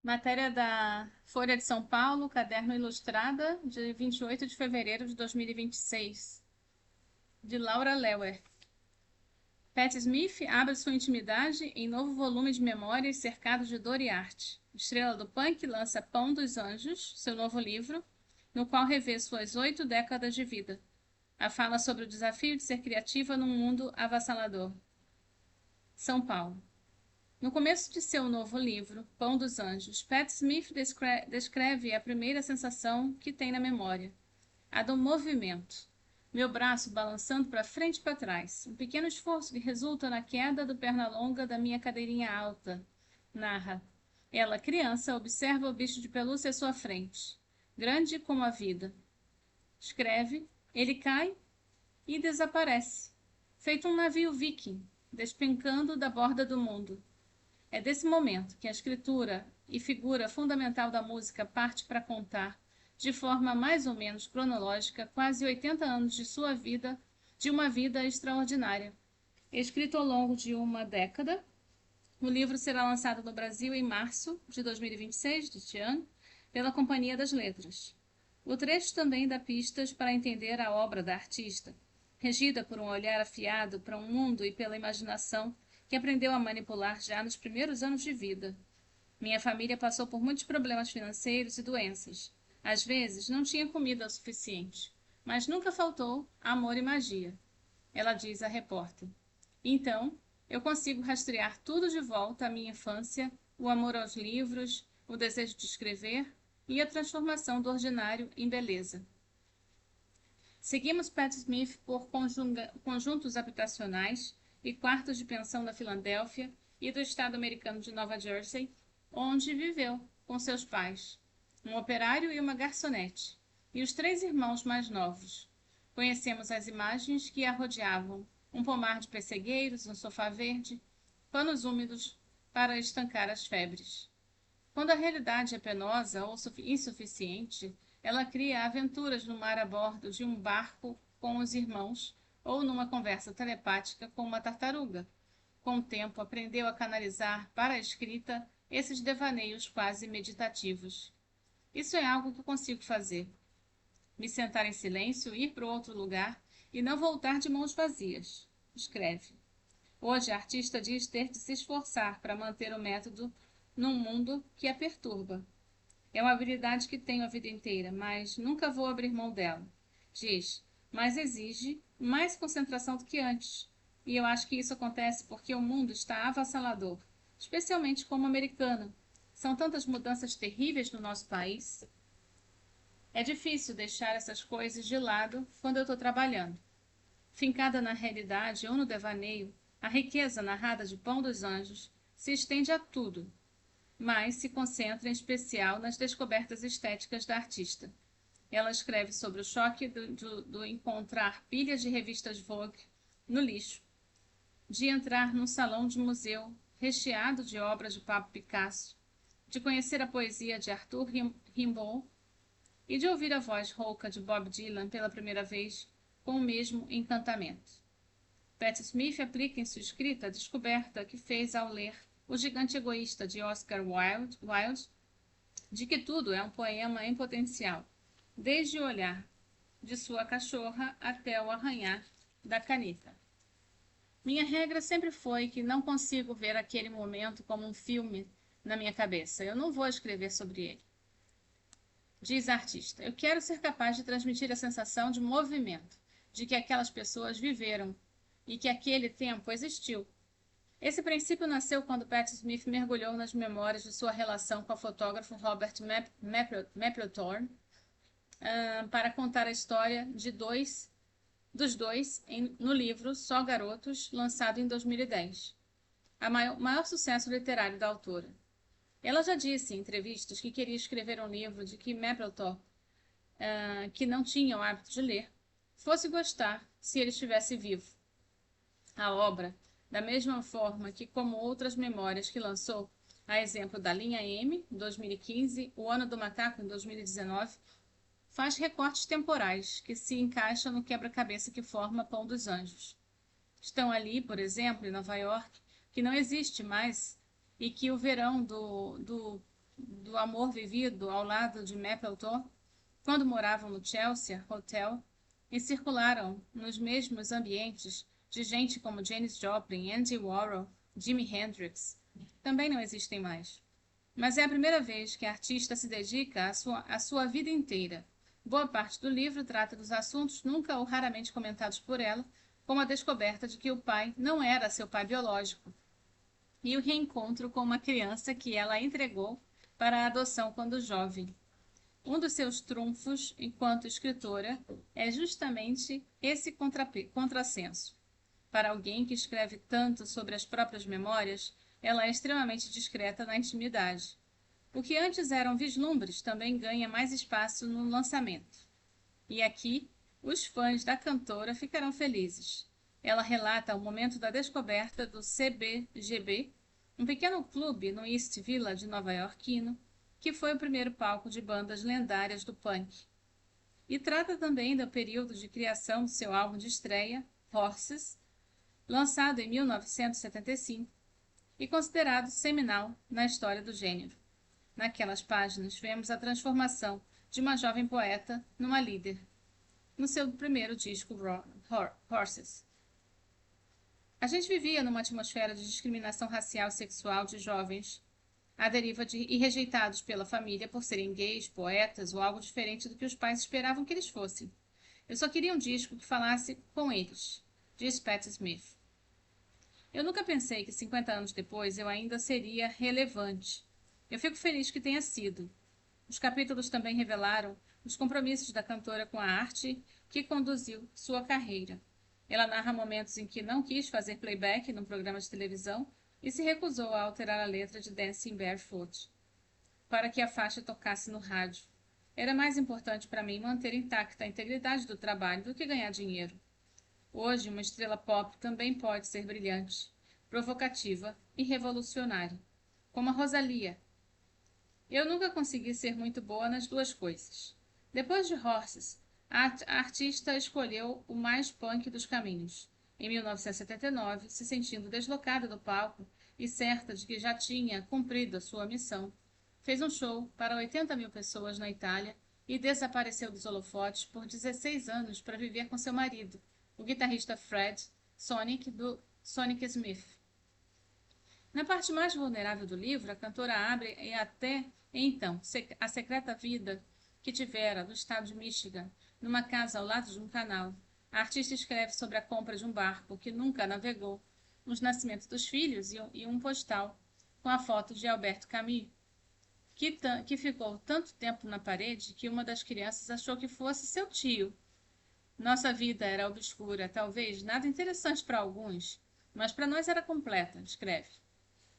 Matéria da Folha de São Paulo, caderno ilustrada, de 28 de fevereiro de 2026, de Laura Lewer. Pat Smith abre sua intimidade em novo volume de memórias cercado de dor e arte. Estrela do Punk lança Pão dos Anjos, seu novo livro, no qual revê suas 8 décadas de vida. A fala sobre o desafio de ser criativa num mundo avassalador. São Paulo. No começo de seu novo livro, Pão dos Anjos, Pat Smith descreve a primeira sensação que tem na memória, a do movimento. Meu braço balançando para frente e para trás, um pequeno esforço que resulta na queda do Pernalonga da minha cadeirinha alta. Narra. Ela, criança, observa o bicho de pelúcia à sua frente, grande como a vida. Escreve, ele cai e desaparece, feito um navio viking, despencando da borda do mundo. É desse momento que a escritura e figura fundamental da música parte para contar, de forma mais ou menos cronológica, quase 80 anos de sua vida, de uma vida extraordinária. Escrito ao longo de uma década, o livro será lançado no Brasil em março de 2026, deste ano, pela Companhia das Letras. O trecho também dá pistas para entender a obra da artista, regida por um olhar afiado para um mundo e pela imaginação que aprendeu a manipular já nos primeiros anos de vida. Minha família passou por muitos problemas financeiros e doenças. Às vezes não tinha comida o suficiente, mas nunca faltou amor e magia. Ela diz à repórter. Então, eu consigo rastrear tudo de volta à minha infância, o amor aos livros, o desejo de escrever e a transformação do ordinário em beleza. Seguimos Pat Smith por conjuntos habitacionais e quartos de pensão da Filadélfia e do estado americano de Nova Jersey, onde viveu com seus pais, um operário e uma garçonete, e os 3 irmãos mais novos. Conhecemos as imagens que a rodeavam, um pomar de pessegueiros, um sofá verde, panos úmidos para estancar as febres. Quando a realidade é penosa ou insuficiente, ela cria aventuras no mar a bordo de um barco com os irmãos ou numa conversa telepática com uma tartaruga. Com o tempo, aprendeu a canalizar para a escrita esses devaneios quase meditativos. Isso é algo que eu consigo fazer. Me sentar em silêncio, ir para outro lugar e não voltar de mãos vazias. Escreve. Hoje, a artista diz ter de se esforçar para manter o método num mundo que a perturba. É uma habilidade que tenho a vida inteira, mas nunca vou abrir mão dela. Diz, mas exige mais concentração do que antes. E eu acho que isso acontece porque o mundo está avassalador, especialmente como americana. São tantas mudanças terríveis no nosso país. É difícil deixar essas coisas de lado quando eu estou trabalhando. Fincada na realidade ou no devaneio, a riqueza narrada de Pão dos Anjos se estende a tudo, mas se concentra em especial nas descobertas estéticas da artista. Ela escreve sobre o choque do encontrar pilhas de revistas Vogue no lixo, de entrar num salão de museu recheado de obras de Pablo Picasso, de conhecer a poesia de Arthur Rimbaud e de ouvir a voz rouca de Bob Dylan pela primeira vez com o mesmo encantamento. Patti Smith aplica em sua escrita a descoberta que fez ao ler O Gigante Egoísta de Oscar Wilde, de que tudo é um poema em potencial, desde o olhar de sua cachorra até o arranhar da caneta. Minha regra sempre foi que não consigo ver aquele momento como um filme na minha cabeça. Eu não vou escrever sobre ele. Diz a artista, eu quero ser capaz de transmitir a sensação de movimento, de que aquelas pessoas viveram e que aquele tempo existiu. Esse princípio nasceu quando Patti Smith mergulhou nas memórias de sua relação com o fotógrafo Robert Mapplethorpe para contar a história dos dois no livro Só Garotos, lançado em 2010, o maior sucesso literário da autora. Ela já disse em entrevistas que queria escrever um livro de que Mapplethorpe, que não tinha o hábito de ler, fosse gostar se ele estivesse vivo. A obra, da mesma forma que como outras memórias que lançou, a exemplo da Linha M, em 2015, O Ano do Macaco, em 2019, faz recortes temporais que se encaixam no quebra-cabeça que forma Pão dos Anjos. Estão ali, por exemplo, em Nova York, que não existe mais, e que o verão do amor vivido ao lado de Mapplethorpe, quando moravam no Chelsea Hotel, e circularam nos mesmos ambientes de gente como Janis Joplin, Andy Warhol, Jimi Hendrix, também não existem mais. Mas é a primeira vez que a artista se dedica à sua vida inteira. Boa parte do livro trata dos assuntos nunca ou raramente comentados por ela, como a descoberta de que o pai não era seu pai biológico, e o reencontro com uma criança que ela entregou para a adoção quando jovem. Um dos seus trunfos enquanto escritora é justamente esse contrassenso. Para alguém que escreve tanto sobre as próprias memórias, ela é extremamente discreta na intimidade. O que antes eram vislumbres também ganha mais espaço no lançamento. E aqui, os fãs da cantora ficarão felizes. Ela relata o momento da descoberta do CBGB, um pequeno clube no East Village nova-iorquino, que foi o primeiro palco de bandas lendárias do punk. E trata também do período de criação do seu álbum de estreia, Horses, lançado em 1975 e considerado seminal na história do gênero. Naquelas páginas, vemos a transformação de uma jovem poeta numa líder, no seu primeiro disco, Horses. A gente vivia numa atmosfera de discriminação racial e sexual de jovens à deriva e rejeitados pela família por serem gays, poetas ou algo diferente do que os pais esperavam que eles fossem. Eu só queria um disco que falasse com eles, diz Patti Smith. Eu nunca pensei que 50 anos depois eu ainda seria relevante. Eu fico feliz que tenha sido. Os capítulos também revelaram os compromissos da cantora com a arte que conduziu sua carreira. Ela narra momentos em que não quis fazer playback num programa de televisão e se recusou a alterar a letra de Dancing Barefoot para que a faixa tocasse no rádio. Era mais importante para mim manter intacta a integridade do trabalho do que ganhar dinheiro. Hoje, uma estrela pop também pode ser brilhante, provocativa e revolucionária, como a Rosalía. Eu nunca consegui ser muito boa nas duas coisas. Depois de Horses, a artista escolheu o mais punk dos caminhos. Em 1979, se sentindo deslocada do palco e certa de que já tinha cumprido a sua missão, fez um show para 80 mil pessoas na Itália e desapareceu dos holofotes por 16 anos para viver com seu marido, o guitarrista Fred Sonic, do Sonic Smith. Na parte mais vulnerável do livro, a cantora abre e até então a secreta vida que tivera no estado de Michigan, numa casa ao lado de um canal. A artista escreve sobre a compra de um barco que nunca navegou, os nascimentos dos filhos e um postal com a foto de Alberto Camus, que ficou tanto tempo na parede que uma das crianças achou que fosse seu tio. Nossa vida era obscura, talvez nada interessante para alguns, mas para nós era completa, escreve.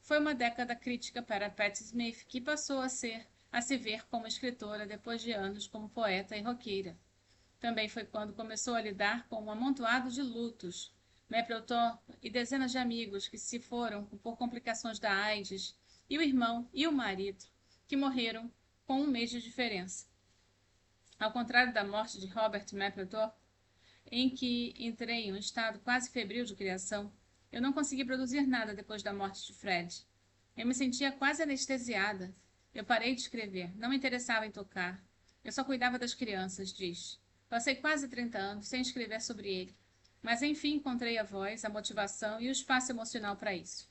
Foi uma década crítica para Patti Smith, que passou a se ver como escritora depois de anos como poeta e roqueira. Também foi quando começou a lidar com um amontoado de lutos, Mapplethorpe e dezenas de amigos que se foram por complicações da AIDS, e o irmão e o marido, que morreram com um mês de diferença. Ao contrário da morte de Robert Mapplethorpe, em que entrei em um estado quase febril de criação, eu não consegui produzir nada depois da morte de Fred. Eu me sentia quase anestesiada. Eu parei de escrever, não me interessava em tocar. Eu só cuidava das crianças, diz. Passei quase 30 anos sem escrever sobre ele, mas enfim encontrei a voz, a motivação e o espaço emocional para isso.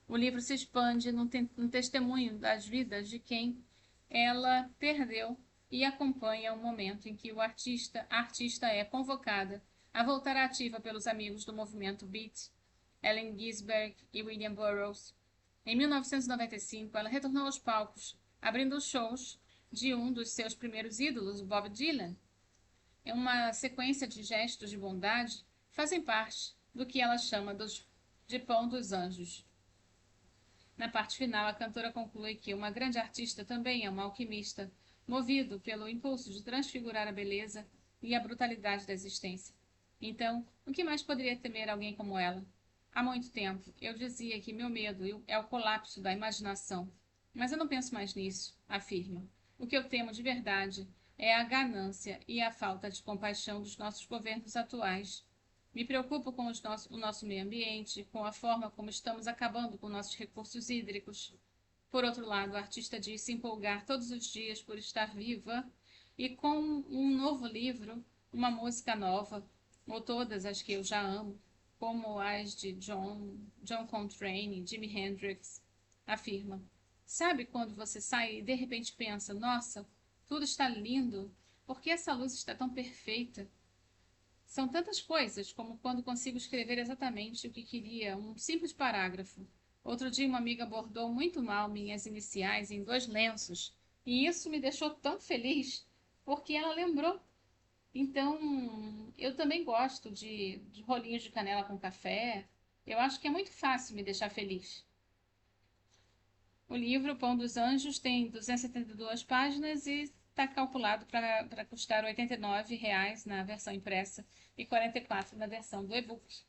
O livro se expande num testemunho das vidas de quem ela perdeu e acompanha o momento em que a artista é convocada a voltar ativa pelos amigos do movimento Beat, Allen Ginsberg e William Burroughs. Em 1995, ela retornou aos palcos, abrindo os shows de um dos seus primeiros ídolos, Bob Dylan. Em uma sequência de gestos de bondade, fazem parte do que ela chama de pão dos anjos. Na parte final, a cantora conclui que uma grande artista também é uma alquimista, movido pelo impulso de transfigurar a beleza e a brutalidade da existência. Então, o que mais poderia temer alguém como ela? Há muito tempo, eu dizia que meu medo é o colapso da imaginação. Mas eu não penso mais nisso, afirma. O que eu temo de verdade é a ganância e a falta de compaixão dos nossos governos atuais. Me preocupo com o nosso meio ambiente, com a forma como estamos acabando com nossos recursos hídricos. Por outro lado, a artista diz se empolgar todos os dias por estar viva e com um novo livro, uma música nova, ou todas as que eu já amo, como as de John Coltrane, Jimi Hendrix, afirma. Sabe quando você sai e de repente pensa, nossa, tudo está lindo, por que essa luz está tão perfeita? São tantas coisas, como quando consigo escrever exatamente o que queria, um simples parágrafo. Outro dia uma amiga bordou muito mal minhas iniciais em 2 lenços, e isso me deixou tão feliz, porque ela lembrou. Então, eu também gosto de rolinhos de canela com café. Eu acho que é muito fácil me deixar feliz. O livro Pão dos Anjos tem 272 páginas e está calculado para custar R$ 89 na versão impressa e 44 na versão do e-book.